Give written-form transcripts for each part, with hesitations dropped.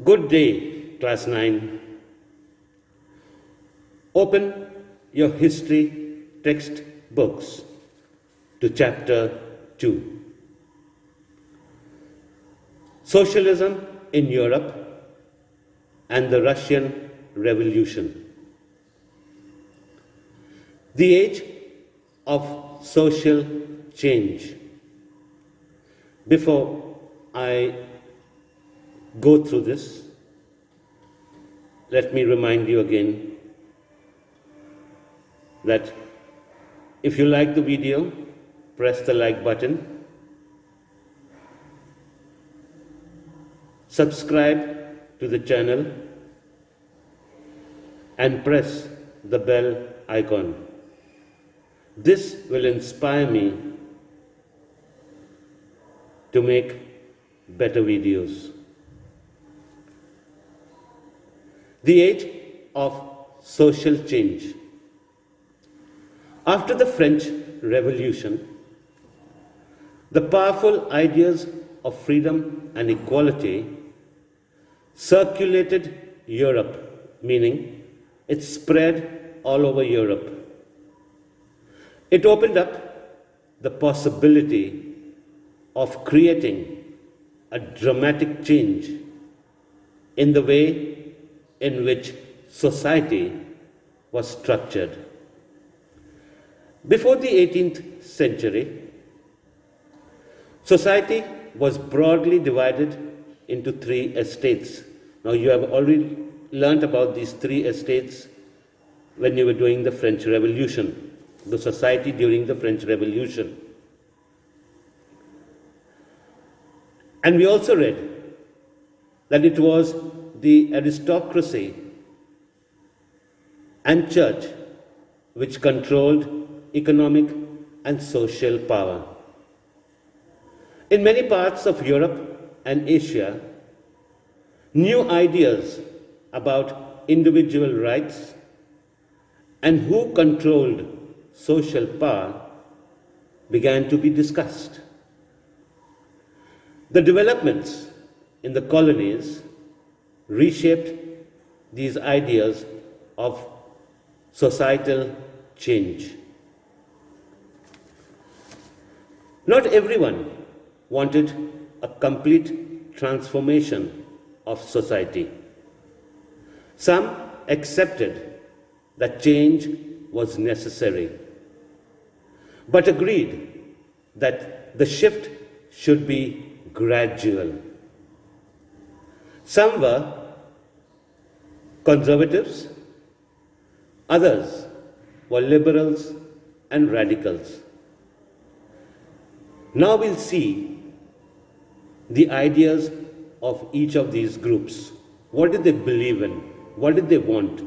Good day, Class 9. Open your history textbooks to Chapter 2. Socialism in Europe and the Russian Revolution. The age of social change. Before I go through this, let me remind you again that if you like the video, press the like button, subscribe to the channel, and press the bell icon. This will inspire me to make better videos. The age of social change. After the French Revolution, the powerful ideas of freedom and equality circulated Europe, meaning it spread all over Europe. It opened up the possibility of creating a dramatic change in the way in which society was structured. Before the 18th century, society was broadly divided into three estates. Now, you have already learned about these three estates when you were doing the French Revolution, the society during the French Revolution. And we also read that it was the aristocracy and church which controlled economic and social power. In many parts of Europe and Asia, new ideas about individual rights and who controlled social power began to be discussed. The developments in the colonies reshaped these ideas of societal change. Not everyone wanted a complete transformation of society. Some accepted that change was necessary, but agreed that the shift should be gradual. Some were conservatives, others were liberals and radicals. Now we'll see the ideas of each of these groups. What did they believe in? What did they want?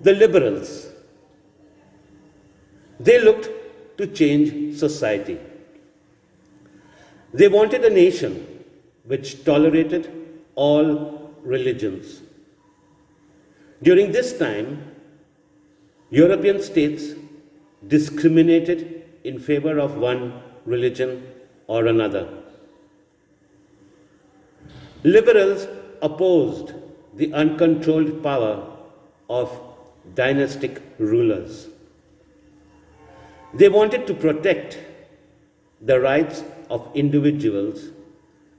The liberals, they looked to change society. They wanted a nation which tolerated all religions. During this time, European states discriminated in favor of one religion or another. Liberals opposed the uncontrolled power of dynastic rulers. They wanted to protect the rights of individuals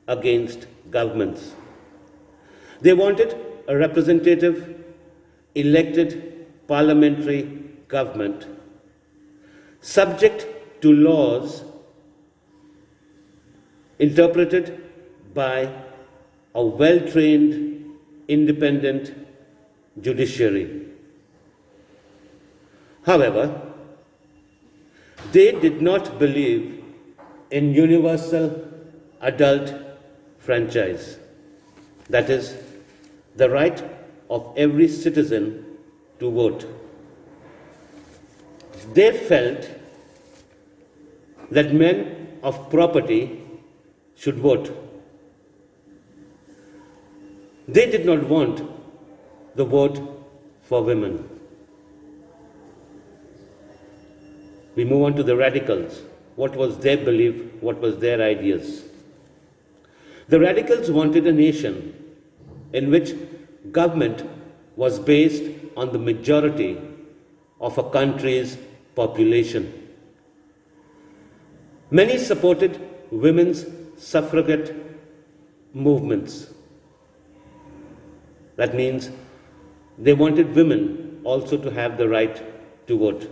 against governments. They wanted a representative, elected parliamentary government subject to laws interpreted by a well-trained, independent judiciary. However, they did not believe in universal adult franchise, that is, the right of every citizen to vote. They felt that men of property should vote. They did not want the vote for women. We move on to the radicals. What was their belief? What was their ideas? The radicals wanted a nation in which government was based on the majority of a country's population. Many supported women's suffragette movements. That means they wanted women also to have the right to vote.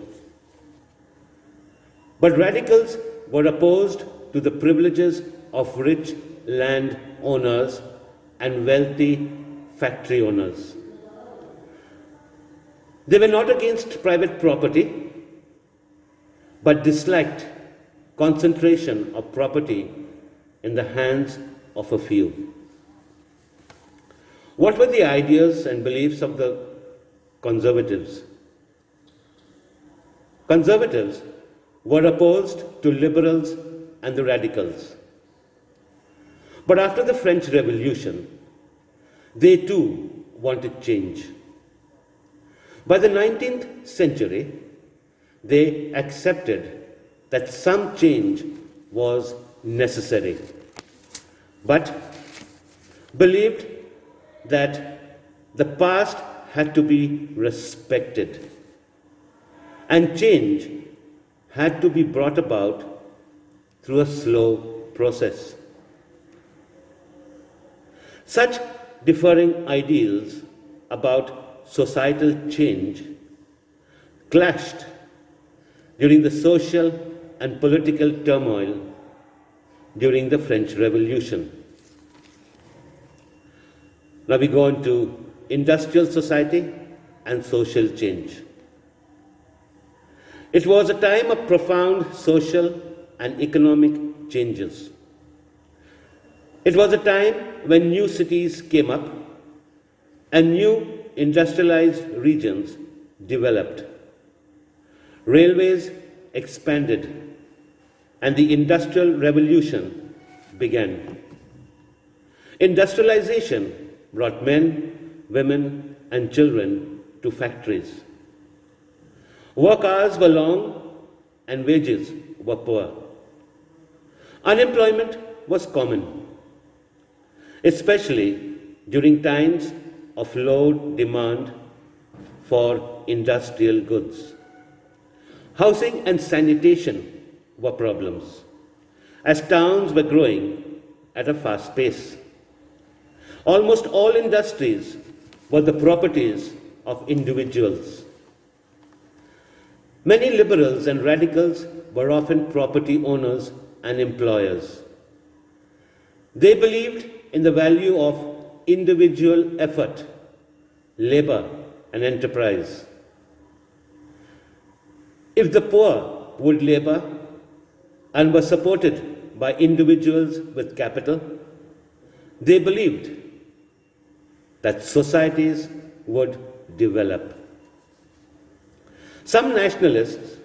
But radicals were opposed to the privileges of rich land owners and wealthy factory owners. They were not against private property, but disliked concentration of property in the hands of a few. What were the ideas and beliefs of the conservatives? Conservatives were opposed to liberals and the radicals. But after the French Revolution, they too wanted change. By the 19th century, they accepted that some change was necessary, but believed that the past had to be respected and change had to be brought about through a slow process. Such differing ideals about societal change clashed during the social and political turmoil during the French Revolution. Now we go on to industrial society and social change. It was a time of profound social and economic changes. It was a time when new cities came up and new industrialized regions developed. Railways expanded and the Industrial Revolution began. Industrialization brought men, women, and children to factories. Work hours were long and wages were poor. Unemployment was common, especially during times of low demand for industrial goods. Housing and sanitation were problems, as towns were growing at a fast pace. Almost all industries were the properties of individuals. Many liberals and radicals were often property owners and employers. They believed in the value of individual effort, labor, and enterprise. If the poor would labor and were supported by individuals with capital, they believed that societies would develop. Some nationalists,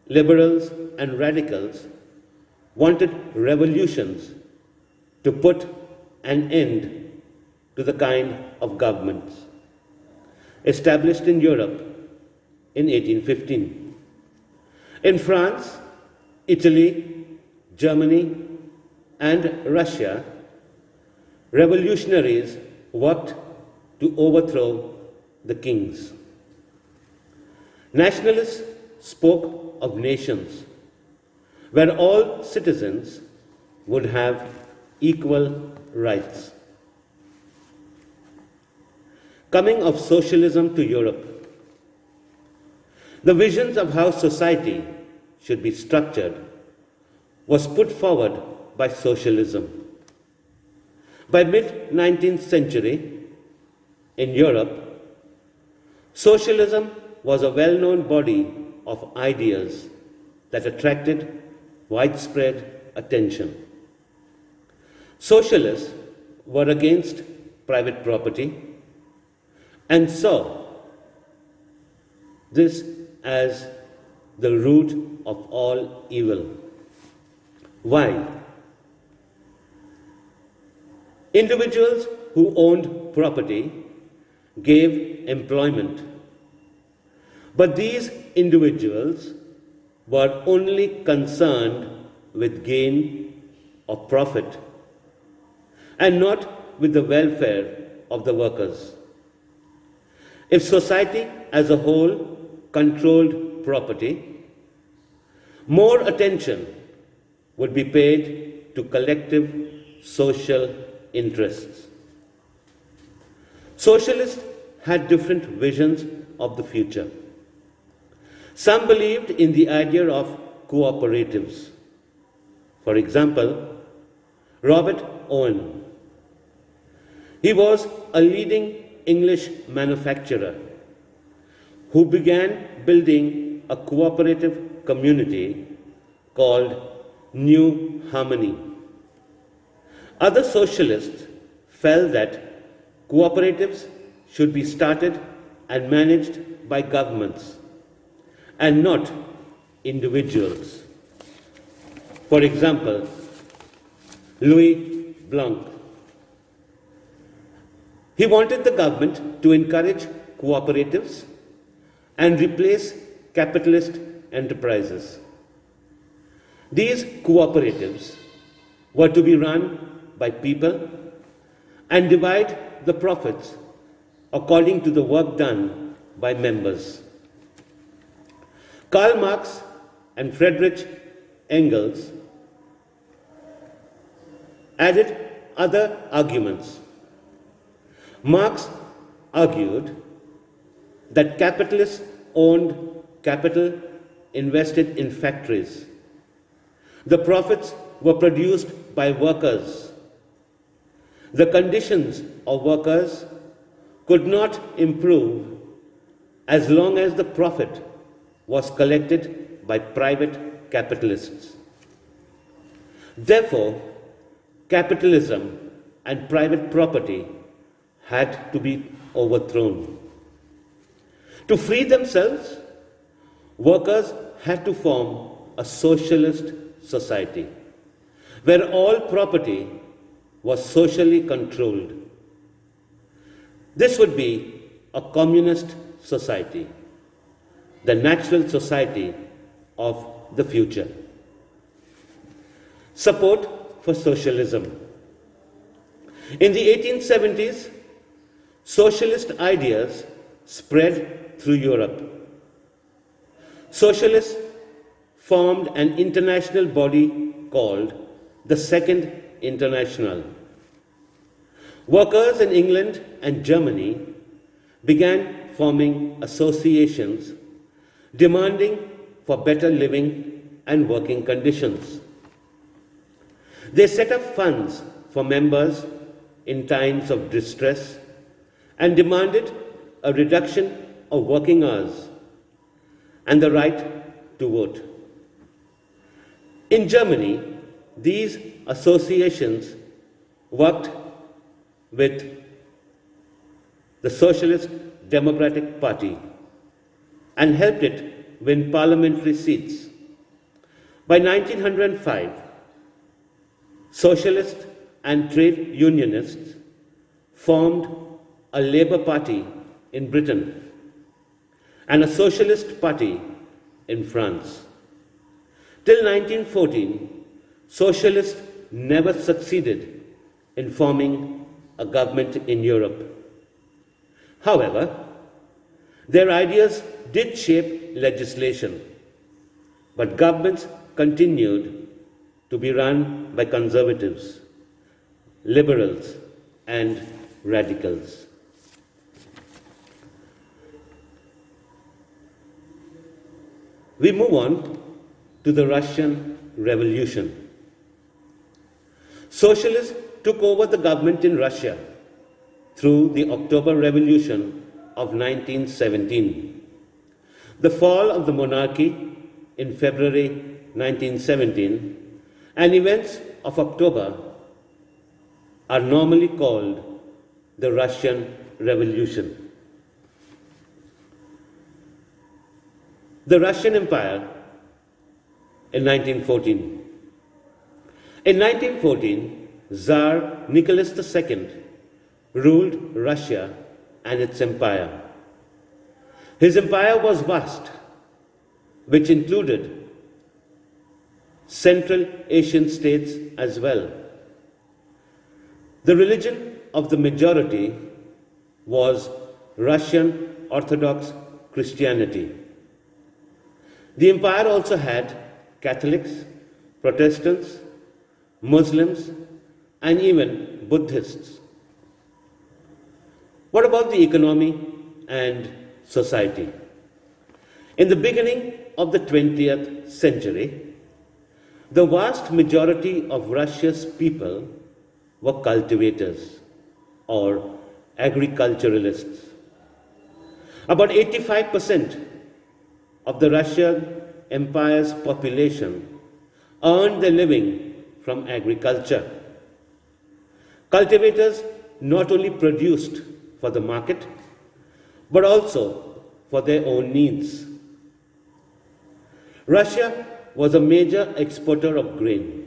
liberals, and radicals wanted revolutions to put an end to the kind of governments established in Europe in 1815. In France, Italy, Germany, and Russia, revolutionaries worked to overthrow the kings. Nationalists spoke of nations where all citizens would have equal rights. Coming of socialism to Europe, the visions of how society should be structured was put forward by socialism. By mid-19th century, in Europe, socialism was a well-known body of ideas that attracted widespread attention. Socialists were against private property and saw this as the root of all evil. Why? Individuals who owned property gave employment, but these individuals were only concerned with gain or profit. and not with the welfare of the workers. If society as a whole controlled property, more attention would be paid to collective social interests. Socialists had different visions of the future. Some believed in the idea of cooperatives. For example, Robert Owen. He was a leading English manufacturer who began building a cooperative community called New Harmony. Other socialists felt that cooperatives should be started and managed by governments and not individuals. For example, Louis Blanc. He wanted the government to encourage cooperatives and replace capitalist enterprises. These cooperatives were to be run by people and divide the profits according to the work done by members. Karl Marx and Friedrich Engels added other arguments. Marx argued that capitalists owned capital invested in factories. The profits were produced by workers. The conditions of workers could not improve as long as the profit was collected by private capitalists. Therefore, capitalism and private property had to be overthrown. To free themselves, workers had to form a socialist society where all property was socially controlled. This would be a communist society, the natural society of the future. Support for socialism. In the 1870s, socialist ideas spread through Europe. Socialists formed an international body called the Second International. Workers in England and Germany began forming associations demanding for better living and working conditions. They set up funds for members in times of distress and demanded a reduction of working hours and the right to vote. In Germany, these associations worked with the Socialist Democratic Party and helped it win parliamentary seats. By 1905, socialists and trade unionists formed a Labour Party in Britain and a Socialist Party in France. Till 1914, socialists never succeeded in forming a government in Europe. However, their ideas did shape legislation, but governments continued to be run by conservatives, liberals, and radicals. We move on to the Russian Revolution. Socialists took over the government in Russia through the October Revolution of 1917. The fall of the monarchy in February 1917 and events of October are normally called the Russian Revolution. The Russian Empire in 1914. In 1914, Tsar Nicholas II ruled Russia and its empire. His empire was vast, which included Central Asian states as well. The religion of the majority was Russian Orthodox Christianity. The empire also had Catholics, Protestants, Muslims, and even Buddhists. What about the economy and society? In the beginning of the 20th century, the vast majority of Russia's people were cultivators or agriculturalists. About 85% of the Russian Empire's population earned their living from agriculture. Cultivators not only produced for the market, but also for their own needs. Russia was a major exporter of grain.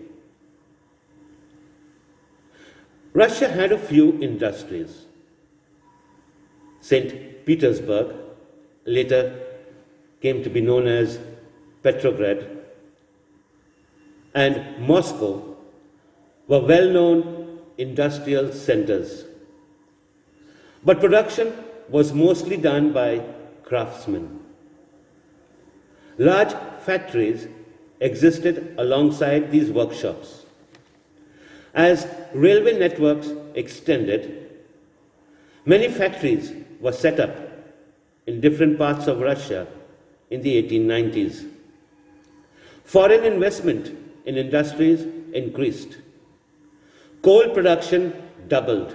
Russia had a few industries. St. Petersburg, later came to be known as Petrograd, and Moscow were well-known industrial centers. But production was mostly done by craftsmen. Large factories existed alongside these workshops. As railway networks extended, many factories were set up in different parts of Russia in the 1890s. Foreign investment in industries increased. Coal production doubled,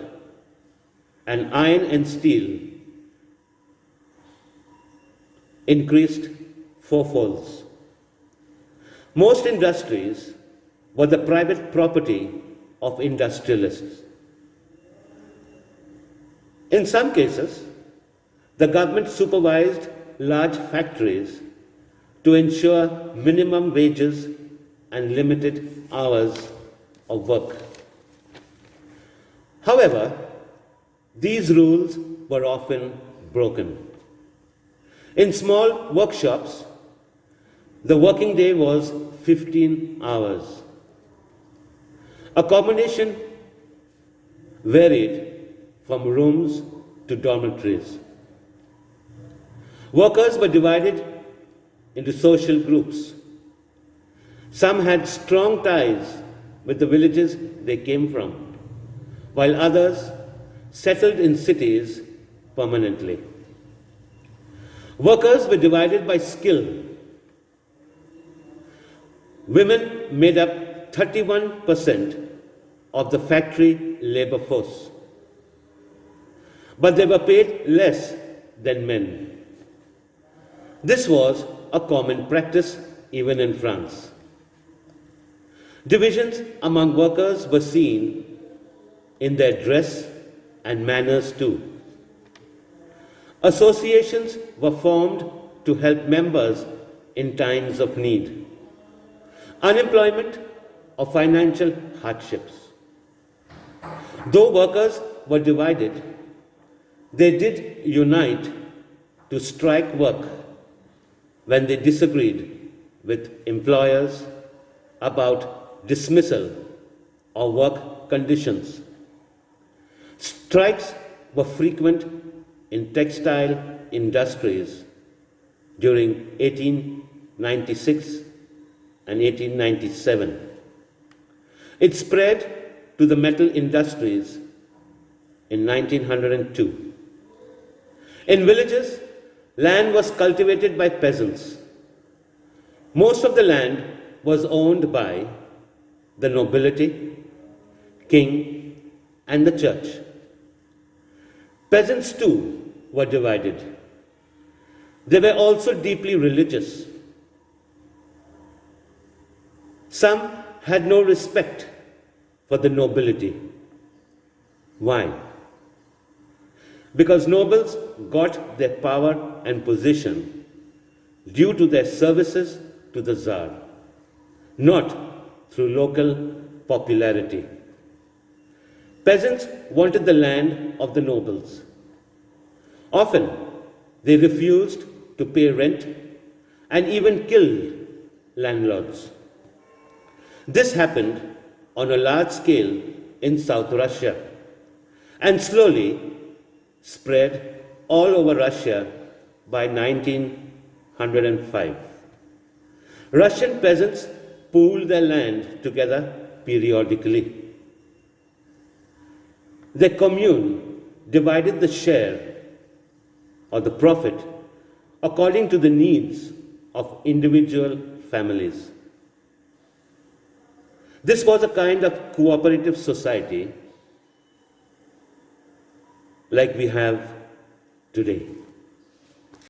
and iron and steel increased fourfolds. Most industries were the private property of industrialists. In some cases, the government supervised large factories to ensure minimum wages and limited hours of work. However, these rules were often broken. In small workshops, the working day was 15 hours. Accommodation varied from rooms to dormitories. Workers were divided into social groups. Some had strong ties with the villages they came from, while others settled in cities permanently. Workers were divided by skill. Women made up 31% of the factory labor force, but they were paid less than men. This was a common practice even in France. Divisions among workers were seen in their dress and manners too. Associations were formed to help members in times of need, unemployment, or financial hardships. Though workers were divided, they did unite to strike work when they disagreed with employers about dismissal or work conditions. Strikes were frequent in textile industries during 1896 and 1897. It spread to the metal industries in 1902. In villages, land was cultivated by peasants. Most of the land was owned by the nobility, king, and the church. Peasants too were divided. They were also deeply religious. Some had no respect for the nobility. Why? Because nobles got their power and position due to their services to the Tsar, not through local popularity. Peasants wanted the land of the nobles. Often, they refused to pay rent and even killed landlords. This happened on a large scale in South Russia. and slowly spread all over Russia by 1905. Russian peasants pooled their land together periodically. The commune divided the share or the profit according to the needs of individual families. This was a kind of cooperative society like we have today.